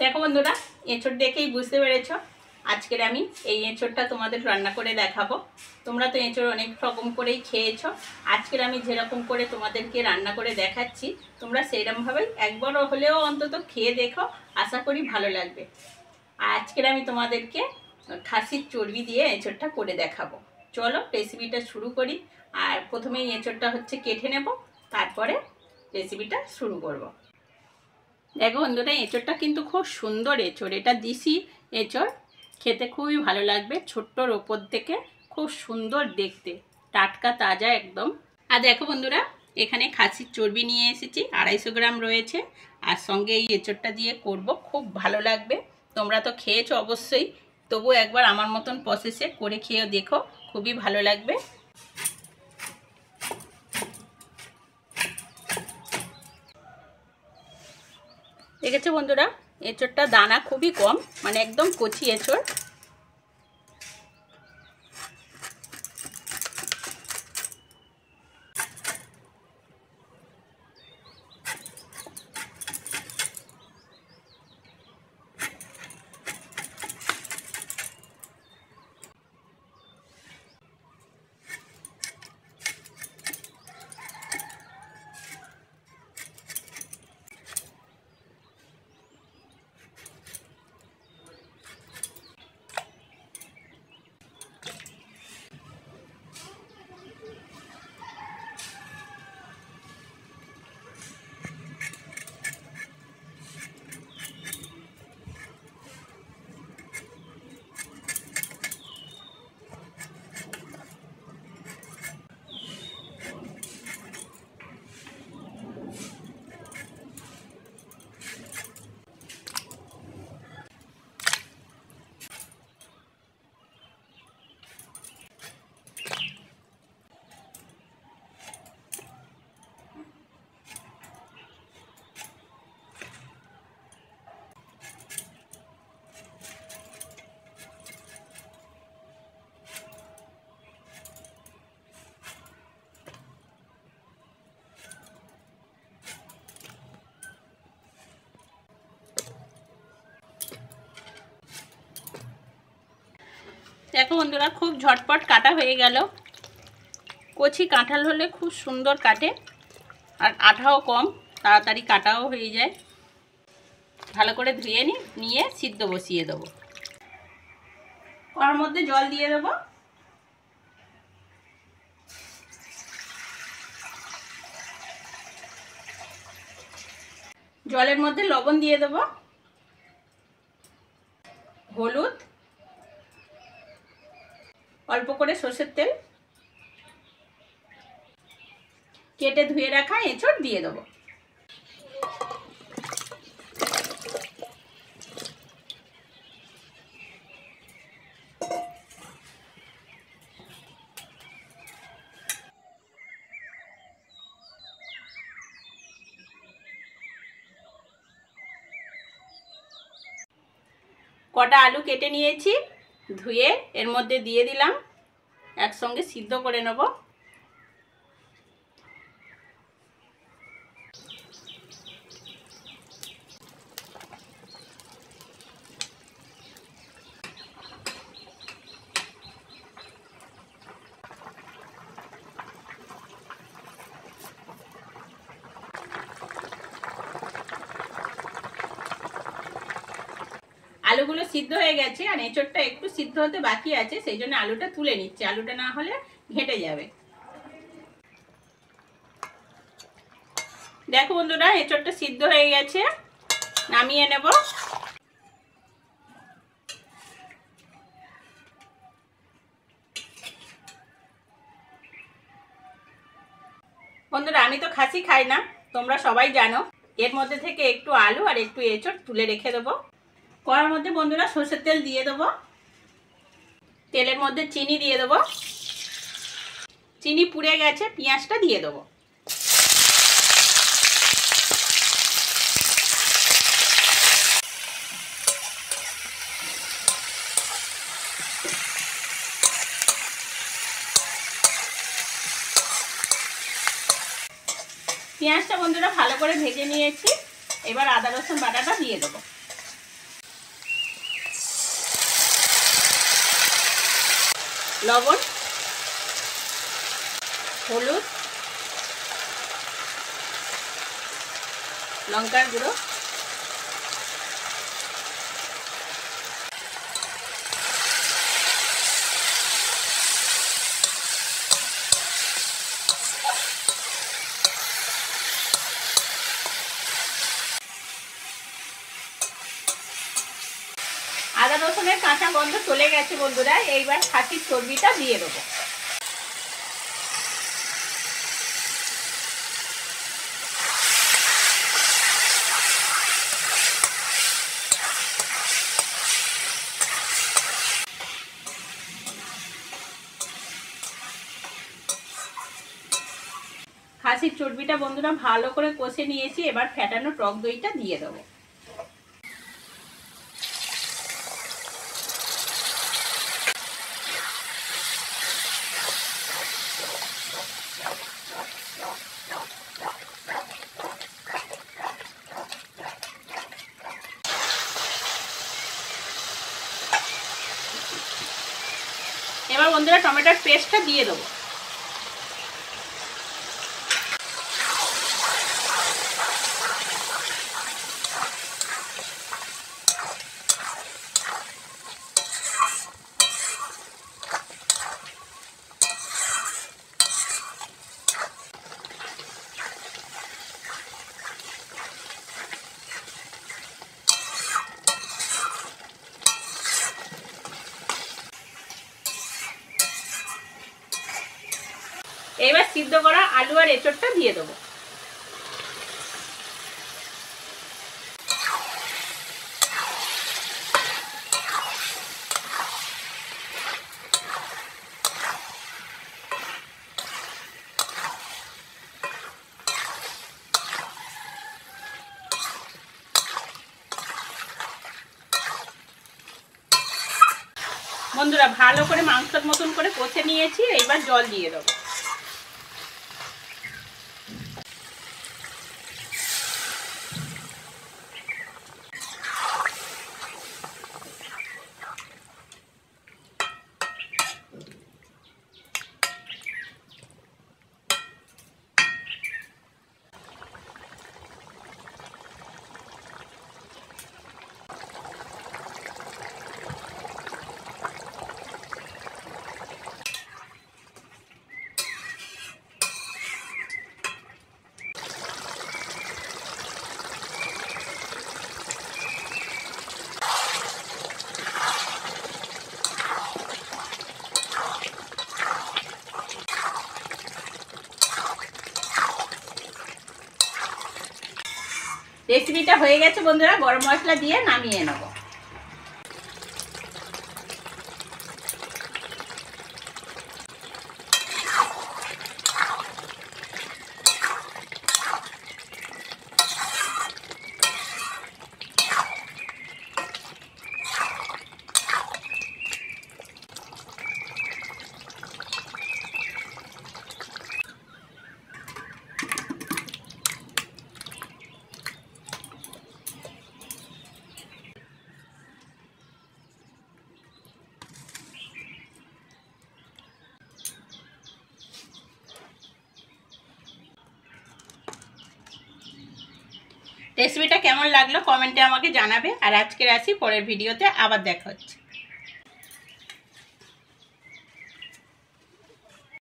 দেখো বন্ধুরা, এঁচড় দেখেই বুঝতে পেরেছো আজকের আমি এই এঁচড়টা তোমাদের রান্না করে দেখাবো। তোমরা তো এঁচড় অনেক রকম করেই খেয়েছো। আজকের আমি যেরকম করে তোমাদেরকে রান্না করে দেখাচ্ছি তোমরা সেইরকমভাবেই একবার হলেও অন্তত খেয়ে দেখো, আশা করি ভালো লাগবে। আজকের আমি তোমাদেরকে খাসির চর্বি দিয়ে এঁচড়টা করে দেখাবো। চলো রেসিপিটা শুরু করি। আর প্রথমেই এঁচড়টা কেটে নেব, তারপরে রেসিপিটা শুরু করব। দেখো বন্ধুরা, এঁচড়টা কিন্তু খুব সুন্দর এঁচড়, এটা দেশি এঁচড়, খেতে খুবই ভালো লাগবে। ছোট্টর ওপর থেকে খুব সুন্দর দেখতে, টাটকা তাজা একদম। আর দেখো বন্ধুরা, এখানে খাসির চর্বি নিয়ে এসেছি, 250 গ্রাম রয়েছে। আর সঙ্গে এই এঁচড়টা দিয়ে করব, খুব ভালো লাগবে। তোমরা তো খেয়েছো অবশ্যই, তবু একবার আমার মতন প্রসেসে করে খেয়ে দেখো, খুবই ভালো লাগবে। দেখেছো বন্ধুরা, এঁচড়টা দানা খুবই কম, মানে একদম কচি এঁচড়। দেখো বন্ধুরা, খুব ঝটপট কাটা হয়ে গেল। কচি কাঁঠাল হলে খুব সুন্দর কাটে, আর আঠাও কম, তাড়াতাড়ি কাটাও হয়ে যায়। ভালো করে ধুয়ে নিয়ে সিদ্ধ বসিয়ে দেবো। কড়ার মধ্যে জল দিয়ে দেবো। জলের মধ্যে লবণ দিয়ে দেবো, হলুদ, অল্প করে সরষের তেল, কেটে ধুয়ে রাখা এঁচড় দিয়ে দেবো। কটা আলু কেটে নিয়েছি, ধুয়ে এর মধ্যে দিয়ে দিলাম, একসঙ্গে সিদ্ধ করে নেব। আলুগুলো সিদ্ধ হয়ে গেছে, আর এঁচড়টা একটু সিদ্ধ হতে বাকি আছে, সেই জন্য আলুটা তুলে নিচ্ছে। আলুটা না হলে ঘেঁটে যাবে। দেখো বন্ধুরা, এঁচড়টা সিদ্ধ হয়ে গেছে, নামিয়ে নেব। বন্ধুরা, আমি তো খাসি খাই না, তোমরা সবাই জানো। এর মধ্যে থেকে একটু আলু আর একটু এঁচড় তুলে রেখে দেবো। কড়ার মধ্যে বন্ধুরা সরষের তেল দিয়ে দেবো। তেলের মধ্যে চিনি দিয়ে দেবো। চিনি পুড়ে গেছে, পেঁয়াজটা দিয়ে দেবো। পেঁয়াজটা বন্ধুরা ভালো করে ভেজে নিয়েছি। এবার আদা রসুন বাটাটা দিয়ে দেবো। লবণ, হলুদ, লঙ্কার গুঁড়ো, আদা রসুনের কাঁচা গন্ধ চলে গেছে বন্ধুরা। এইবার খাসির চর্বিটা দিয়ে দেবো। খাসির চর্বিটা বন্ধুরা ভালো করে কষে নিয়েছি। এবার ফ্যাটানো টক দইটা দিয়ে দেবো। এবার বন্ধুরা টমেটোর পেস্টটা দিয়ে দেবো। এবার সিদ্ধ করা আলু আর এঁচোড়টা দিয়ে দেবো। বন্ধুরা ভালো করে মাংসের মতন করে কষে নিয়েছি। এবার জল দিয়ে দেবো। রেসিপিটা হয়ে গেছে বন্ধুরা। গরম মশলা দিয়ে নামিয়ে নেব। রেসিপিটা কেমন লাগলো কমেন্টে আমাকে জানাবে। আর আজকের আসি, পরের ভিডিওতে আবার দেখা হচ্ছে।